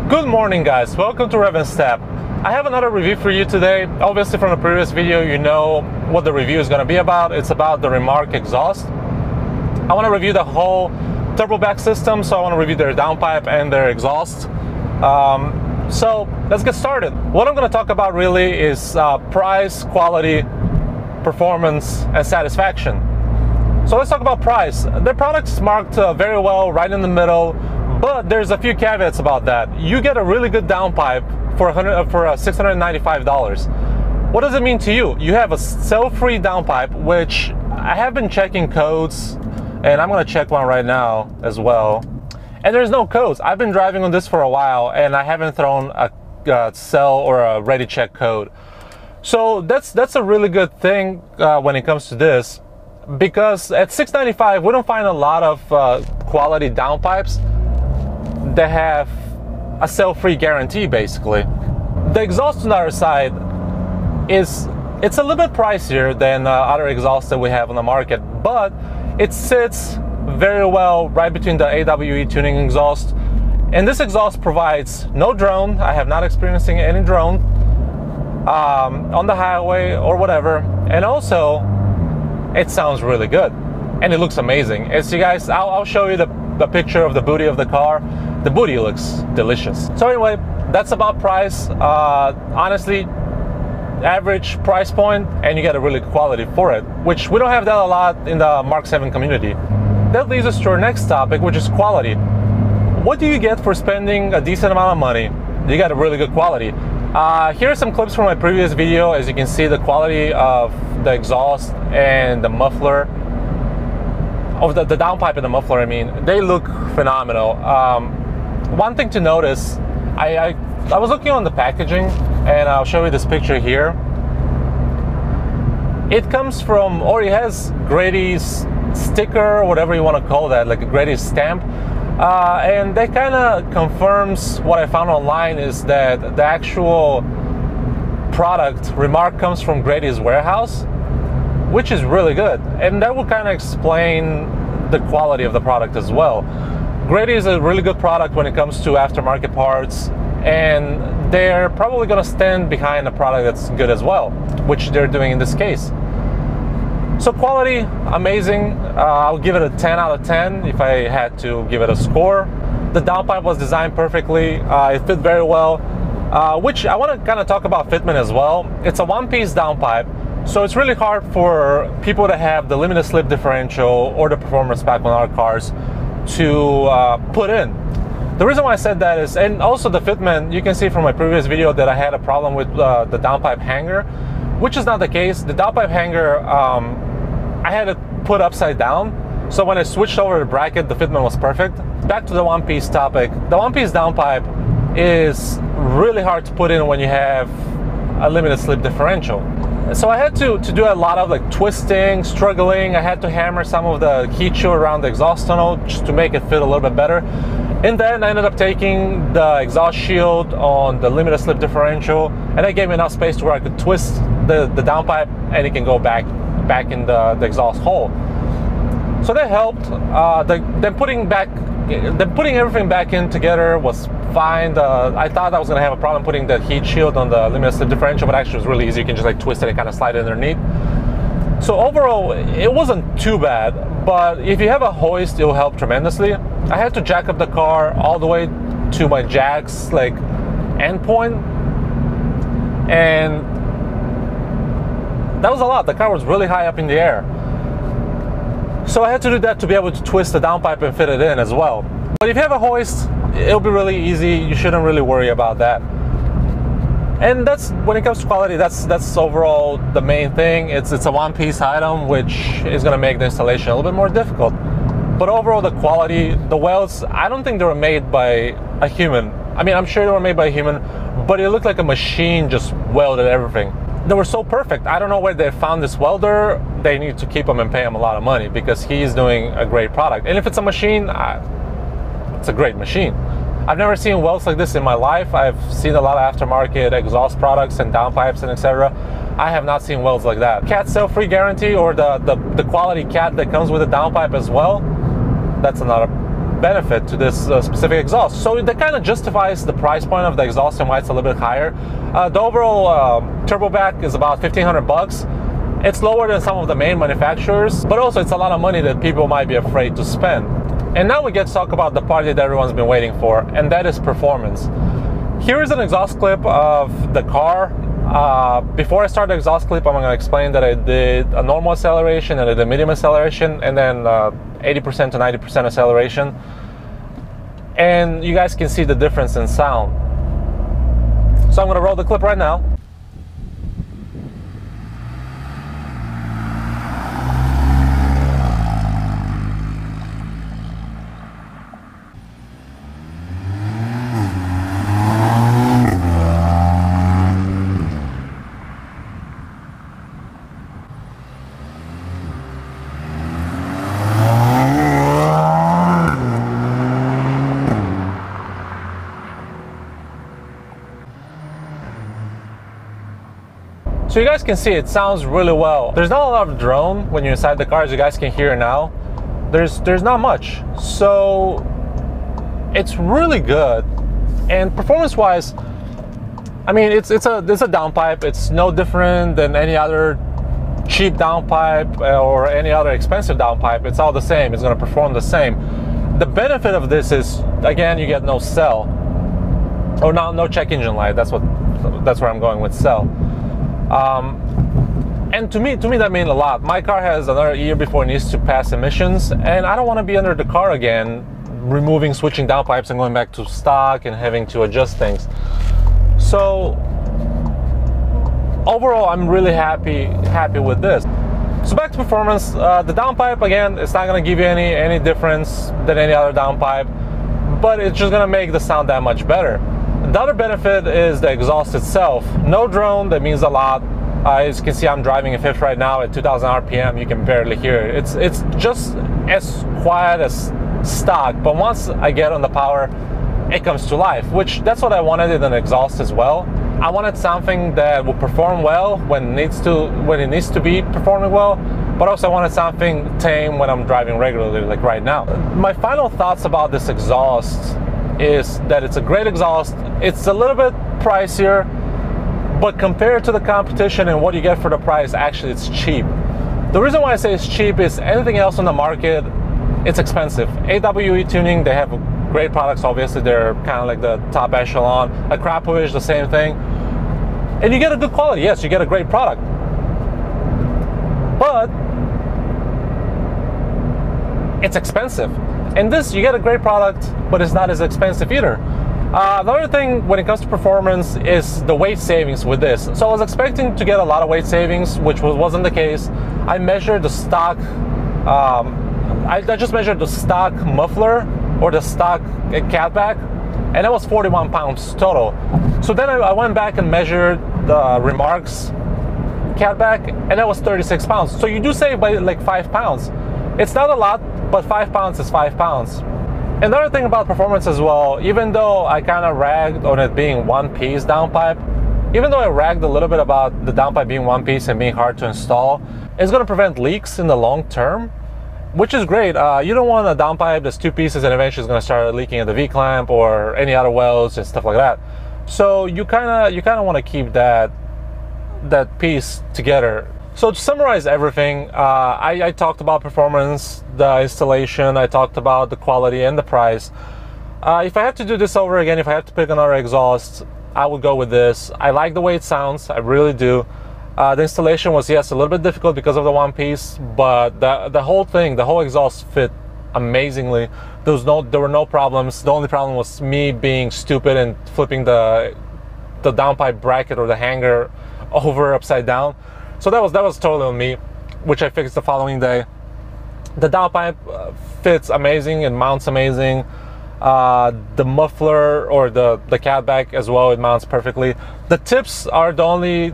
Good morning, guys. Welcome to Rev and Step. I have another review for you today. Obviously from the previous video you know what the review is going to be about. It's about the Remark Exhaust. I want to review the whole turbo back system, so I want to review their downpipe and their exhaust. So let's get started. What I'm going to talk about really is price, quality, performance, and satisfaction. So let's talk about price. Their product's marked very well, right in the middle, but there's a few caveats about that. You get a really good downpipe for $695. What does it mean to you? You have a cell-free downpipe, which I have been checking codes, and I'm going to check one right now as well. And there's no codes. I've been driving on this for a while, and I haven't thrown a cell or a ready check code. So that's a really good thing when it comes to this. Because at $695, we don't find a lot of quality downpipes that have a cell-free guarantee, basically. The exhaust on the other side it's a little bit pricier than other exhausts that we have on the market, but it sits very well right between the AWE tuning exhaust. And this exhaust provides no drone. I have not experienced any drone on the highway or whatever. And also, it sounds really good and it looks amazing. As you guys, I'll show you the picture of the booty of the car. The booty looks delicious. So anyway, that's about price. Honestly, average price point, and you get a really good quality for it, which we don't have that a lot in the Mark 7 community. That leads us to our next topic, which is quality. What do you get for spending a decent amount of money? You get a really good quality. Here are some clips from my previous video. As you can see, the quality of the exhaust and the muffler, of the downpipe and the muffler, I mean, they look phenomenal. One thing to notice, I was looking on the packaging, and I'll show you this picture here. It comes from, or it has Grady's sticker, or whatever you want to call that, like a Grady's stamp. And that kind of confirms what I found online, is that the actual product, Remark, comes from Grady's warehouse, which is really good. And that will kind of explain the quality of the product as well. Grady is a really good product when it comes to aftermarket parts, and they're probably going to stand behind a product that's good as well, which they're doing in this case. So quality, amazing. I'll give it a 10 out of 10 if I had to give it a score. The downpipe was designed perfectly. It fit very well, which I want to kind of talk about fitment as well. It's a one-piece downpipe, so it's really hard for people that have the limited slip differential or the performance pack on our cars to put in. The reason why I said that is, and also the fitment, you can see from my previous video that I had a problem with the downpipe hanger, which is not the case. The downpipe hanger, I had it put upside down, so when I switched over the bracket, the fitment was perfect. Back to the one-piece topic. The one-piece downpipe is really hard to put in when you have a limited slip differential. So I had to do a lot of like twisting, struggling. I had to hammer some of the heat shield around the exhaust tunnel just to make it fit a little bit better. And then I ended up taking the exhaust shield on the limited slip differential, and that gave me enough space to where I could twist the downpipe and it can go back in the exhaust hole. So that helped. Then putting everything back in together was fine. I thought I was going to have a problem putting the heat shield on the limited slip differential, but actually it was really easy. You can just like twist it and kind of slide it underneath. So overall, it wasn't too bad, but if you have a hoist, it will help tremendously. I had to jack up the car all the way to my jack's like endpoint, and that was a lot. The car was really high up in the air. So I had to do that to be able to twist the downpipe and fit it in as well. But if you have a hoist, it'll be really easy. You shouldn't really worry about that. And that's, when it comes to quality, that's overall the main thing. It's a one-piece item, which is going to make the installation a little bit more difficult. But overall, the quality, the welds, I don't think they were made by a human. I mean, I'm sure they were made by a human, but it looked like a machine just welded everything. They were so perfect. I don't know where they found this welder. They need to keep him and pay him a lot of money, because he's doing a great product. And if it's a machine, it's a great machine. I've never seen welds like this in my life. I've seen a lot of aftermarket exhaust products and downpipes and etc. I have not seen welds like that. Cat cell-free guarantee, or the quality cat that comes with the downpipe as well, that's another benefit to this specific exhaust. So that kind of justifies the price point of the exhaust and why it's a little bit higher. The overall turbo back is about $1,500. It's lower than some of the main manufacturers, but also it's a lot of money that people might be afraid to spend. And now we get to talk about the part that everyone's been waiting for, and that is performance. Here is an exhaust clip of the car. Before I start the exhaust clip, I'm going to explain that I did a normal acceleration and I did a medium acceleration, and then 80% to 90% acceleration. And you guys can see the difference in sound. So I'm going to roll the clip right now. So you guys can see it sounds really well. There's not a lot of drone when you're inside the car, as you guys can hear now. There's not much. So it's really good. And performance-wise, I mean, it's a downpipe. It's no different than any other cheap downpipe or any other expensive downpipe. It's all the same. It's going to perform the same. The benefit of this is, again, you get no cell, or no check engine light. That's where I'm going with cell. And to me that means a lot. My car has another year before it needs to pass emissions, and I don't want to be under the car again, switching downpipes and going back to stock and having to adjust things. So overall, I'm really happy with this. So back to performance, the downpipe, again, it's not going to give you any difference than any other downpipe, but it's just going to make the sound that much better. The other benefit is the exhaust itself. No drone, that means a lot. As you can see, I'm driving a fifth right now at 2,000 RPM. You can barely hear it. It's just as quiet as stock, but once I get on the power, it comes to life, which that's what I wanted in an exhaust as well. I wanted something that will perform well when it needs to be performing well, but also I wanted something tame when I'm driving regularly, like right now. My final thoughts about this exhaust is that it's a great exhaust. It's a little bit pricier, but compared to the competition and what you get for the price, actually it's cheap. The reason why I say it's cheap is anything else on the market, it's expensive. AWE Tuning, they have great products, obviously. They're kind of like the top echelon. A Krapovic, the same thing. And you get a good quality. Yes, you get a great product. But it's expensive. And this, you get a great product, but it's not as expensive either. Another thing when it comes to performance is the weight savings with this. So I was expecting to get a lot of weight savings, which wasn't the case. I measured the stock, I just measured the stock muffler or the stock catback, and that was 41 pounds total. So then I went back and measured the Remark's catback, and that was 36 pounds. So you do save by like 5 pounds. It's not a lot, but 5 pounds is 5 pounds. Another thing about performance as well, even though I kind of ragged on it being one-piece downpipe, even though I ragged a little bit about the downpipe being one piece and being hard to install, it's going to prevent leaks in the long term, which is great. You don't want a downpipe that's two pieces and eventually it's going to start leaking at the V-clamp or any other welds and stuff like that. So you kind of want to keep that piece together. So to summarize everything, I talked about performance, the installation, I talked about the quality and the price. If I had to do this over again, if I had to pick another exhaust, I would go with this. I like the way it sounds, I really do. The installation was, yes, a little bit difficult because of the one piece, but the whole thing, the whole exhaust fit amazingly. There were no problems. The only problem was me being stupid and flipping the downpipe bracket or the hanger over upside down. So that was totally on me, which I fixed the following day. The downpipe fits amazing and mounts amazing. The muffler or the catback as well, it mounts perfectly. The tips are the only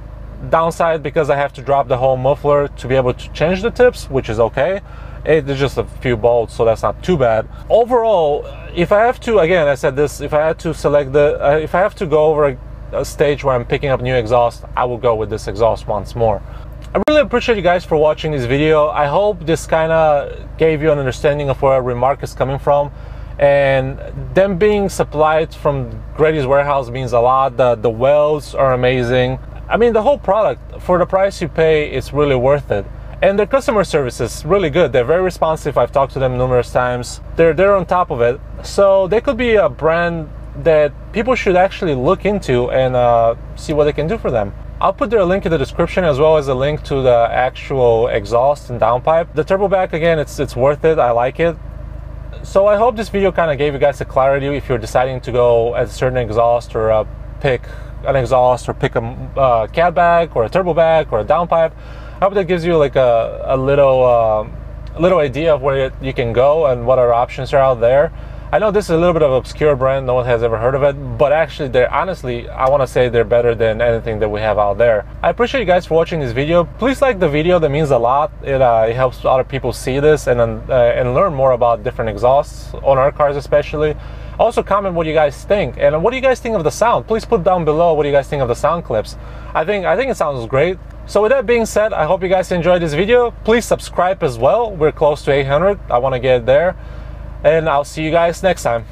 downside because I have to drop the whole muffler to be able to change the tips, which is okay. It's just a few bolts, so that's not too bad. Overall, if I have to, again, I said this, if I had to select if I have to go over a stage where I'm picking up new exhaust, I will go with this exhaust once more. I really appreciate you guys for watching this video. I hope this kind of gave you an understanding of where Remark is coming from. and them being supplied from Grady's warehouse means a lot. The welds are amazing. I mean, the whole product, for the price you pay, it's really worth it. And their customer service is really good. They're very responsive. I've talked to them numerous times. They're on top of it. So they could be a brand that people should actually look into and see what they can do for them. I'll put their link in the description, as well as a link to the actual exhaust and downpipe. The turbo back, again, it's worth it. I like it. So I hope this video kind of gave you guys a clarity if you're deciding to go at a certain exhaust, or pick an exhaust, or pick a cat back or a turbo back or a downpipe. I hope that gives you like a little idea of where you can go and what other options are out there. I know this is a little bit of an obscure brand, no one has ever heard of it, but actually they're, honestly, I want to say they're better than anything that we have out there. I appreciate you guys for watching this video. Please like the video, that means a lot. It helps other people see this and learn more about different exhausts on our cars especially. Also comment what you guys think, and what do you guys think of the sound. Please put down below what do you guys think of the sound clips. I think it sounds great. So with that being said, I hope you guys enjoyed this video. Please subscribe as well. We're close to 800. I want to get there. And I'll see you guys next time.